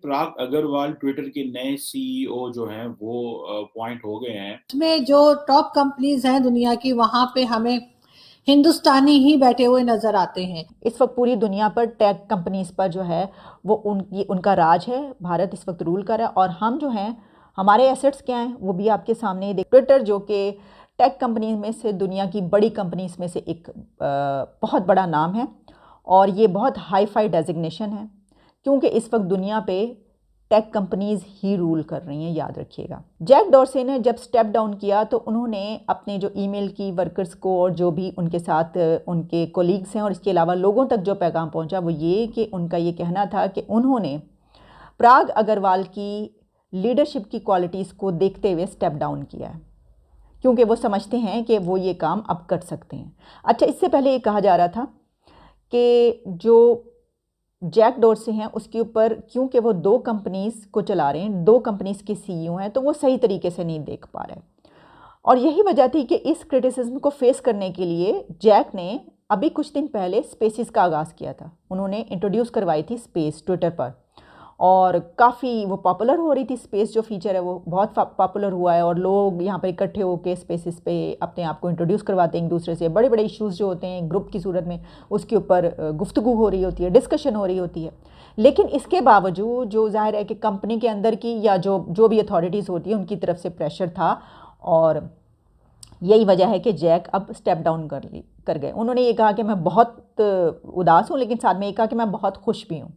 पराग Agarwal Twitter के नए CEO जो हैं वो अपॉइंट हो गए हैं। में जो टॉप कंपनीज हैं दुनिया की, वहां पे हमें हिंदुस्तानी ही बैठे हुए नजर आते हैं। इस वक्त पूरी दुनिया पर टेक कंपनीज पर जो है वो उनका राज है। भारत इस वक्त रूल कर रहा है और हम जो हैं, हमारे एसेट्स क्या हैं वो भी आपके सामने देख। ट्विटर जो कि टेक कंपनी में से, दुनिया की बड़ी कंपनीज में से एक बहुत बड़ा नाम है और ये बहुत हाई फाई डेजिग्नेशन है, क्योंकि इस वक्त दुनिया पे टेक कंपनीज ही रूल कर रही हैं, याद रखिएगा। जैक डॉर्से ने जब स्टेप डाउन किया तो उन्होंने अपने जो ईमेल की वर्कर्स को और जो भी उनके साथ उनके कोलीग्स हैं और इसके अलावा लोगों तक जो पैगाम पहुंचा वो ये कि उनका ये कहना था कि उन्होंने पराग अग्रवाल की लीडरशिप की क्वालिटीज़ को देखते हुए स्टेप डाउन किया है, क्योंकि वो समझते हैं कि वो ये काम अब कर सकते हैं। अच्छा, इससे पहले ये कहा जा रहा था कि जो जैक डॉर्से हैं उसके ऊपर, क्योंकि वो दो कंपनीज़ को चला रहे हैं, दो कंपनीज़ के सीईओ हैं, तो वो सही तरीके से नहीं देख पा रहे। और यही वजह थी कि इस क्रिटिसिज्म को फेस करने के लिए जैक ने अभी कुछ दिन पहले स्पेसिस का आगाज़ किया था। उन्होंने इंट्रोड्यूस करवाई थी स्पेस ट्विटर पर और काफ़ी वो पॉपुलर हो रही थी। स्पेस जो फीचर है वो बहुत पॉपुलर हुआ है और लोग यहाँ पर इकट्ठे होकर स्पेसिस पे अपने आप को इंट्रोड्यूस करवाते हैं एक दूसरे से। बड़े बड़े इश्यूज़ जो होते हैं ग्रुप की सूरत में, उसके ऊपर गुफ्तगू हो रही होती है, डिस्कशन हो रही होती है। लेकिन इसके बावजूद जो जाहिर है कि कंपनी के अंदर की या जो जो भी अथॉरिटीज़ होती है उनकी तरफ से प्रेशर था और यही वजह है कि जैक अब स्टेप डाउन कर गए। उन्होंने ये कहा कि मैं बहुत उदास हूँ, लेकिन साथ में ये कहा कि मैं बहुत खुश भी हूँ।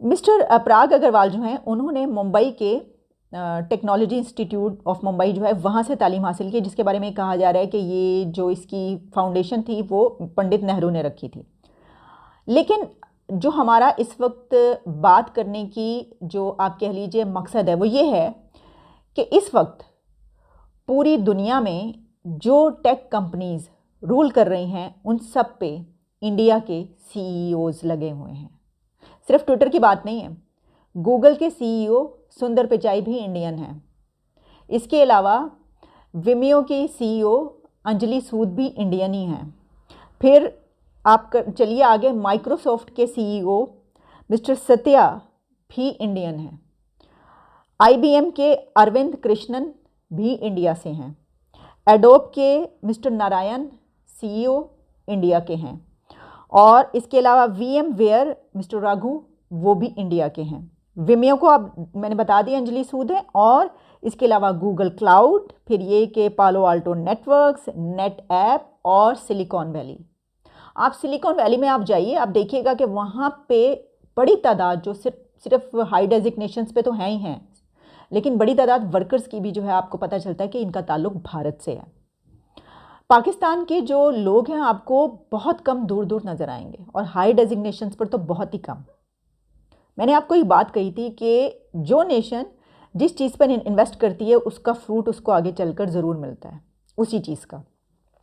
मिस्टर पराग अग्रवाल जो हैं उन्होंने मुंबई के टेक्नोलॉजी इंस्टीट्यूट ऑफ मुंबई जो है वहाँ से तालीम हासिल की, जिसके बारे में कहा जा रहा है कि ये जो इसकी फाउंडेशन थी वो पंडित नेहरू ने रखी थी। लेकिन जो हमारा इस वक्त बात करने की जो आप कह लीजिए मकसद है वो ये है कि इस वक्त पूरी दुनिया में जो टेक कंपनीज रूल कर रही हैं उन सब पे इंडिया के सीईओज लगे हुए हैं। सिर्फ ट्विटर की बात नहीं है, गूगल के सीईओ सुंदर पिचाई भी इंडियन हैं। इसके अलावा विमियो की सीईओ अंजलि सूद भी इंडियन ही हैं। फिर आप चलिए आगे, माइक्रोसॉफ्ट के सीईओ मिस्टर सत्या भी इंडियन हैं। आईबीएम के अरविंद कृष्णन भी इंडिया से हैं। एडोब के मिस्टर नारायण सीईओ इंडिया के हैं और इसके अलावा वीएम वेयर मिस्टर रघु वो भी इंडिया के हैं। विमियो को अब मैंने बता दिया अंजलि सूद है और इसके अलावा गूगल क्लाउड, फिर ये कि पालो आल्टो नेटवर्क्स, नेट ऐप और सिलिकॉन वैली। आप सिलिकॉन वैली में आप जाइए, आप देखिएगा कि वहाँ पे बड़ी तादाद जो सिर्फ हाई डेजिग्नेशंस पे तो हैं ही हैं, लेकिन बड़ी तादाद वर्कर्स की भी जो है आपको पता चलता है कि इनका ताल्लुक भारत से है। पाकिस्तान के जो लोग हैं आपको बहुत कम दूर दूर नज़र आएंगे और हाई डेजिग्नेशंस पर तो बहुत ही कम। मैंने आपको एक बात कही थी कि जो नेशन जिस चीज़ पर इन्वेस्ट करती है उसका फ्रूट उसको आगे चलकर ज़रूर मिलता है उसी चीज़ का।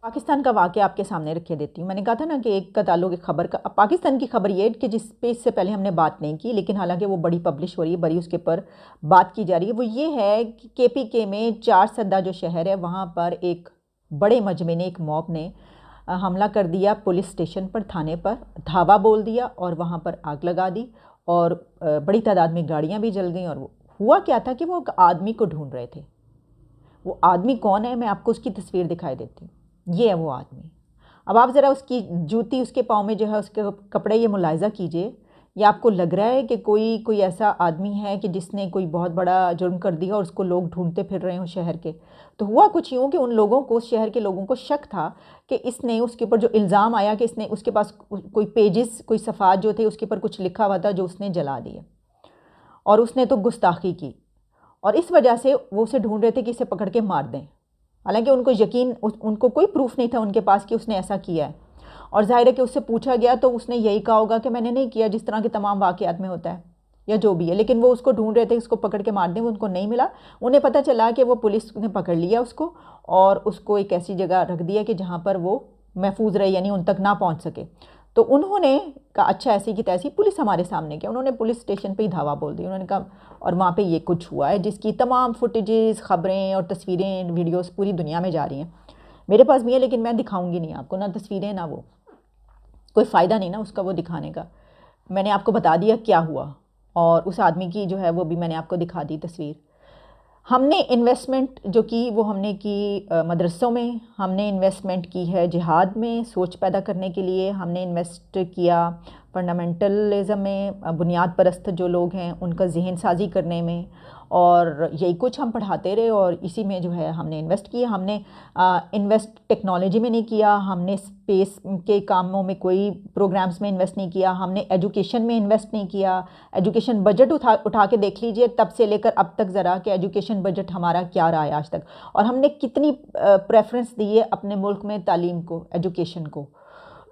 पाकिस्तान का वाक़या आपके सामने रखे देती हूँ। मैंने कहा था ना कि एक का ताल्लुक एक खबर का। अब पाकिस्तान की खबर ये है कि जिस पे इससे पहले हमने बात नहीं की, लेकिन हालांकि वो बड़ी पब्लिश हो रही है, बड़ी उसके ऊपर बात की जा रही है, वो ये है कि केपीके में चार सद्दा जो शहर है वहाँ पर एक बड़े मजमे ने, एक मॉब ने हमला कर दिया पुलिस स्टेशन पर, थाने पर धावा बोल दिया और वहाँ पर आग लगा दी और बड़ी तादाद में गाड़ियाँ भी जल गई। और वो हुआ क्या था कि वो एक आदमी को ढूंढ रहे थे। वो आदमी कौन है, मैं आपको उसकी तस्वीर दिखाई देती हूँ। ये है वो आदमी। अब आप ज़रा उसकी जूती, उसके पाँव में जो है उसके कपड़े, ये मुलाहिज़ा कीजिए। ये आपको लग रहा है कि कोई ऐसा आदमी है कि जिसने कोई बहुत बड़ा जुर्म कर दिया और उसको लोग ढूंढते फिर रहे हों शहर के। तो हुआ कुछ यूँ कि उन लोगों को, उस शहर के लोगों को शक था कि इसने, उसके ऊपर जो इल्ज़ाम आया कि इसने, उसके पास कोई पेजेस, कोई सफ़ात जो थे उसके ऊपर कुछ लिखा हुआ था जो उसने जला दिए और उसने तो गुस्ताखी की और इस वजह से वो उसे ढूंढ रहे थे कि इसे पकड़ के मार दें। हालांकि उनको यकीन, उनको कोई प्रूफ नहीं था उनके पास कि उसने ऐसा किया है। और जाहिर है कि उससे पूछा गया तो उसने यही कहा होगा कि मैंने नहीं किया, जिस तरह के तमाम वाक़यात में होता है या जो भी है। लेकिन वो उसको ढूंढ रहे थे, उसको पकड़ के मार दें, वो उनको नहीं मिला। उन्हें पता चला कि वो पुलिस ने पकड़ लिया उसको और उसको एक ऐसी जगह रख दिया कि जहाँ पर वो महफूज रहे, यानी उन तक ना पहुँच सके। तो उन्होंने कहा अच्छा ऐसी की तैसी, पुलिस हमारे सामने क्या, उन्होंने पुलिस स्टेशन पे ही धावा बोल दी। उन्होंने कहा, और वहाँ पे ये कुछ हुआ है जिसकी तमाम फुटेजेस, ख़बरें और तस्वीरें, वीडियोस पूरी दुनिया में जा रही हैं। मेरे पास भी है लेकिन मैं दिखाऊंगी नहीं आपको, ना तस्वीरें ना वो, कोई फ़ायदा नहीं ना उसका वो दिखाने का। मैंने आपको बता दिया क्या हुआ। और उस आदमी की जो है वो भी मैंने आपको दिखा दी तस्वीर। हमने इन्वेस्टमेंट जो की वो हमने की मदरसों में, हमने इन्वेस्टमेंट की है जिहाद में सोच पैदा करने के लिए, हमने इन्वेस्ट किया फंडामेंटलिज्म में, बुनियाद परस्त जो लोग हैं उनका जहन साजी करने में, और यही कुछ हम पढ़ाते रहे और इसी में जो है हमने इन्वेस्ट किया। हमने इन्वेस्ट टेक्नोलॉजी में नहीं किया, हमने स्पेस के कामों में कोई प्रोग्राम्स में इन्वेस्ट नहीं किया, हमने एजुकेशन में इन्वेस्ट नहीं किया। एजुकेशन बजट उठा के देख लीजिए तब से लेकर अब तक ज़रा कि एजुकेशन बजट हमारा क्या रहा है आज तक, और हमने कितनी प्रेफरेंस दी है अपने मुल्क में तालीम को, एजुकेशन को।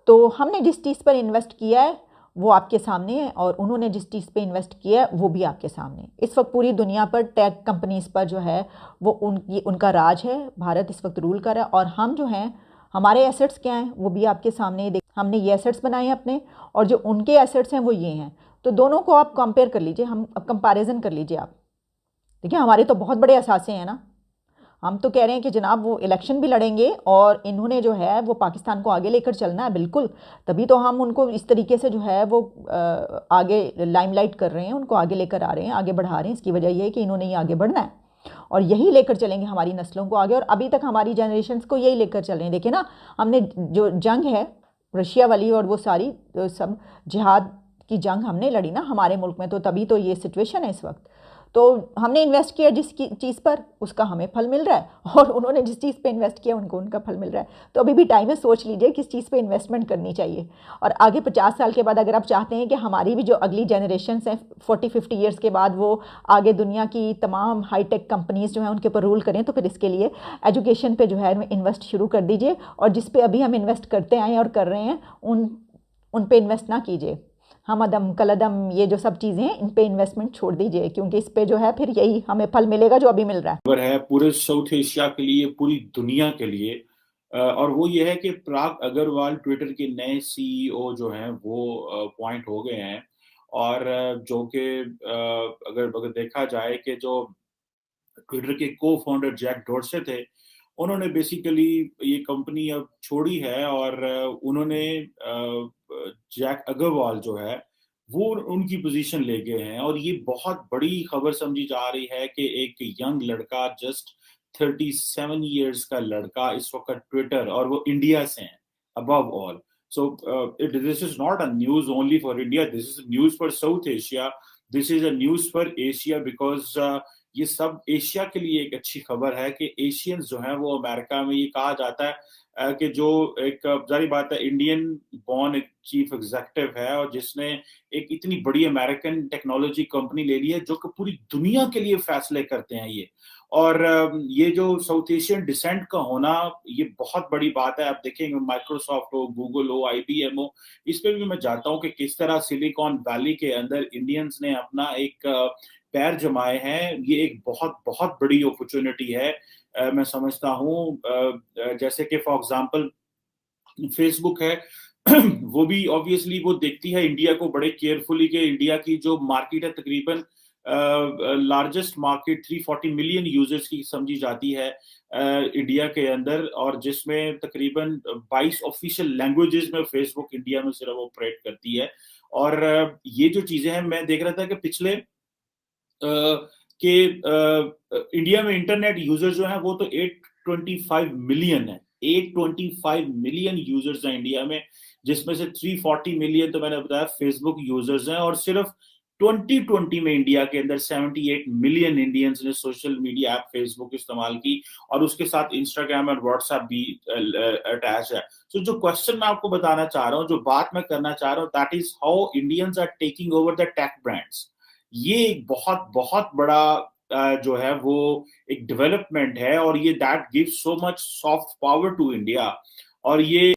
तो हमने जिस चीज़ पर इन्वेस्ट किया है वो आपके सामने है, और उन्होंने जिस चीज़ पे इन्वेस्ट किया है वो भी आपके सामने है। इस वक्त पूरी दुनिया पर टेक कंपनीज़ पर जो है वो उनका राज है, भारत इस वक्त रूल कर रहा है, और हम जो हैं हमारे एसेट्स क्या हैं वो भी आपके सामने देख, हमने ये एसेट्स बनाए हैं अपने, और जो उनके एसेट्स हैं वो ये हैं। तो दोनों को आप कंपेयर कर लीजिए, हम अब कंपैरिजन कर लीजिए आप। देखिए हमारे तो बहुत बड़े असासे हैं ना, हम तो कह रहे हैं कि जनाब वो इलेक्शन भी लड़ेंगे और इन्होंने जो है वो पाकिस्तान को आगे लेकर चलना है, बिल्कुल, तभी तो हम उनको इस तरीके से जो है वो आगे लाइमलाइट कर रहे हैं, उनको आगे लेकर आ रहे हैं, आगे बढ़ा रहे हैं। इसकी वजह यह है कि इन्होंने ही आगे बढ़ना है और यही लेकर चलेंगे हमारी नस्लों को आगे, और अभी तक हमारी जनरेशन्स को यही लेकर चल रहे हैं। देखिए ना, हमने जो जंग है रशिया वाली और वो सारी सब जिहाद की जंग हमने लड़ी ना हमारे मुल्क में, तो तभी तो ये सिचुएशन है इस वक्त। तो हमने इन्वेस्ट किया जिस चीज़ पर उसका हमें फल मिल रहा है, और उन्होंने जिस चीज़ पे इन्वेस्ट किया उनको उनका फल मिल रहा है। तो अभी भी टाइम है, सोच लीजिए किस चीज़ पे इन्वेस्टमेंट करनी चाहिए। और आगे 50 साल के बाद अगर आप चाहते हैं कि हमारी भी जो अगली जनरेशन्स हैं 40-50 ईयर्स के बाद वो आगे दुनिया की तमाम हाईटेक कंपनीज़ जो हैं उनके ऊपर रूल करें, तो फिर इसके लिए एजुकेशन पे जो है इन्वेस्ट शुरू कर दीजिए, और जिस पे अभी हम इन्वेस्ट करते आए और कर रहे हैं उन पे इन्वेस्ट ना कीजिए। हम अदम कलदम ये जो सब चीज़ें हैं इन पे इन्वेस्टमेंट छोड़ दीजिए, क्योंकि इस पे जो है फिर यही हमें फल मिलेगा जो अभी मिल रहा है। खबर है पूरे साउथ एशिया के लिए, पूरी दुनिया के लिए, और वो ये है कि पराग अग्रवाल ट्विटर के नए सीईओ जो हैं वो अपॉइंट हो गए हैं, और जो कि अगर देखा जाए कि जो ट्विटर के को-फाउंडर जैक डॉर्से थे, उन्होंने बेसिकली ये कंपनी अब छोड़ी है, और उन्होंने जैक अग्रवाल जो है वो उनकी पोजीशन ले गए हैं। और ये बहुत बड़ी खबर समझी जा रही है कि एक यंग लड़का, जस्ट 37 इयर्स का लड़का इस वक्त ट्विटर, और वो इंडिया से हैं above all. So this is not a news only for India, this is news for south Asia, this is a news for Asia, because ये सब एशिया के लिए एक अच्छी खबर है कि एशियंस जो हैं वो अमेरिका में, ये कहा जाता है कि जो एक जारी बात है इंडियन बॉर्न एक चीफ एग्जीक्यूटिव है, और जिसने एक इतनी बड़ी अमेरिकन टेक्नोलॉजी कंपनी ले ली है जो कि पूरी दुनिया के लिए फैसले करते हैं ये। और ये जो साउथ एशियन डिसेंट का होना ये बहुत बड़ी बात है। आप देखेंगे माइक्रोसॉफ्ट हो, गूगल हो, IBM हो, इस पे भी मैं चाहता हूँ कि किस तरह सिलिकॉन वैली के अंदर इंडियंस ने अपना एक पैर जमाए हैं। ये एक बहुत बहुत बड़ी अपॉर्चुनिटी है। मैं समझता हूँ जैसे कि फॉर एग्जांपल फेसबुक है वो भी ऑब्वियसली वो देखती है इंडिया को बड़े केयरफुली, कि इंडिया की जो मार्केट है तकरीबन लार्जेस्ट मार्केट 340 मिलियन यूजर्स की समझी जाती है इंडिया के अंदर, और जिसमें तकरीबन 22 ऑफिशियल लैंग्वेजेस में फेसबुक इंडिया में सिर्फ ऑपरेट करती है। और ये जो चीजें हैं, मैं देख रहा था कि पिछले कि इंडिया में इंटरनेट यूजर जो है वो तो 825 मिलियन है, 825 मिलियन यूजर्स हैं इंडिया में, जिसमें से 340 मिलियन तो मैंने बताया फेसबुक यूजर्स हैं। और सिर्फ 2020 में इंडिया के अंदर 78 मिलियन इंडियंस ने सोशल मीडिया ऐप फेसबुक इस्तेमाल की, और उसके साथ इंस्टाग्राम और व्हाट्सएप भी अटैच है। तो जो क्वेश्चन मैं आपको बताना चाह रहा हूँ, जो बात मैं करना चाह रहा हूँ, that is how Indians are taking over the tech brands. ये एक बहुत बहुत बड़ा जो है वो एक डेवलपमेंट है, और ये that gives so much soft power to India. और ये